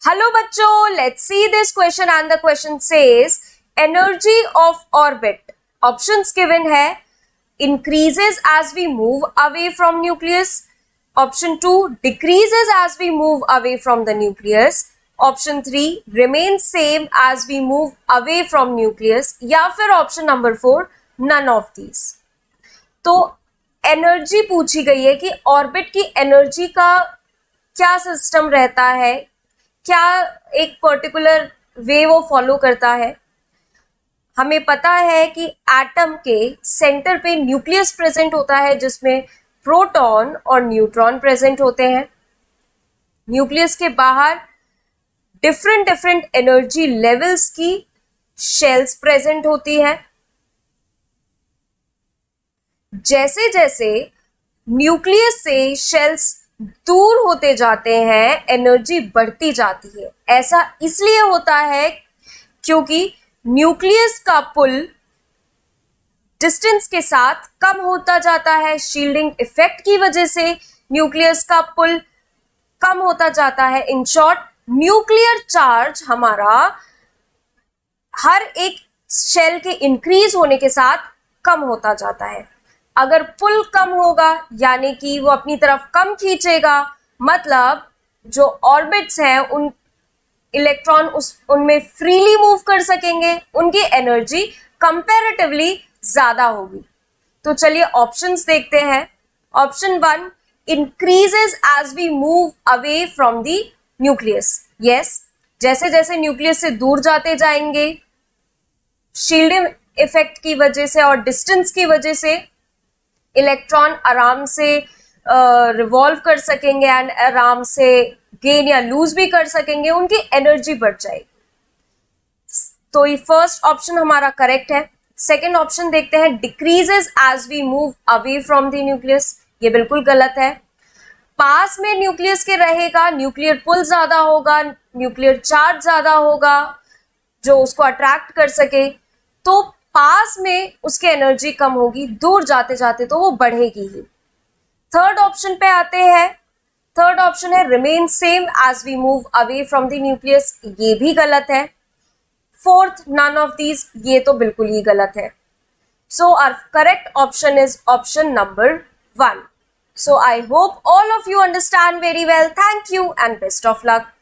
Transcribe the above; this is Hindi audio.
Hello bachcho, let's see this question and the question says energy of orbit. Options given hai increases as we move away from nucleus. Option 2 decreases as we move away from the nucleus. Option 3 remains same as we move away from nucleus. या फिर option number 4 none of these. तो एनर्जी पूछी गई है कि ऑर्बिट की एनर्जी का क्या सिस्टम रहता है, क्या एक पर्टिकुलर वे वो फॉलो करता है। हमें पता है कि एटम के सेंटर पे न्यूक्लियस प्रेजेंट होता है जिसमें प्रोटॉन और न्यूट्रॉन प्रेजेंट होते हैं। न्यूक्लियस के बाहर डिफरेंट एनर्जी लेवल्स की शेल्स प्रेजेंट होती है। जैसे जैसे न्यूक्लियस से शेल्स दूर होते जाते हैं एनर्जी बढ़ती जाती है। ऐसा इसलिए होता है क्योंकि न्यूक्लियस का पुल डिस्टेंस के साथ कम होता जाता है। शील्डिंग इफेक्ट की वजह से न्यूक्लियस का पुल कम होता जाता है। इन शॉर्ट न्यूक्लियर चार्ज हमारा हर एक शेल के इंक्रीज होने के साथ कम होता जाता है। अगर पुल कम होगा यानी कि वो अपनी तरफ कम खींचेगा, मतलब जो ऑर्बिट्स हैं उन इलेक्ट्रॉन उनमें फ्रीली मूव कर सकेंगे, उनकी एनर्जी कंपैरेटिवली ज्यादा होगी। तो चलिए ऑप्शंस देखते हैं। Option 1 increases as we move away from the nucleus. Yes, जैसे जैसे न्यूक्लियस से दूर जाते जाएंगे शील्डिंग इफेक्ट की वजह से और डिस्टेंस की वजह से इलेक्ट्रॉन आराम से रिवॉल्व कर सकेंगे एंड आराम से गेन या लूज भी कर सकेंगे, उनकी एनर्जी बढ़ जाएगी। तो ये फर्स्ट ऑप्शन हमारा करेक्ट है। सेकंड ऑप्शन देखते हैं, decreases as we move away from the nucleus. ये बिल्कुल गलत है। पास में न्यूक्लियस के रहेगा, न्यूक्लियर पुल ज्यादा होगा, न्यूक्लियर चार्ज ज्यादा होगा जो उसको अट्रैक्ट कर सके, तो पास में उसकी एनर्जी कम होगी, दूर जाते जाते तो वो बढ़ेगी ही। थर्ड ऑप्शन पे आते हैं। थर्ड ऑप्शन है remain same as we move away from the nucleus. ये भी गलत है। फोर्थ नन ऑफ दीज, ये तो बिल्कुल ही गलत है। So our correct option is option number 1. So I hope all of you understand very well. Thank you and best of luck.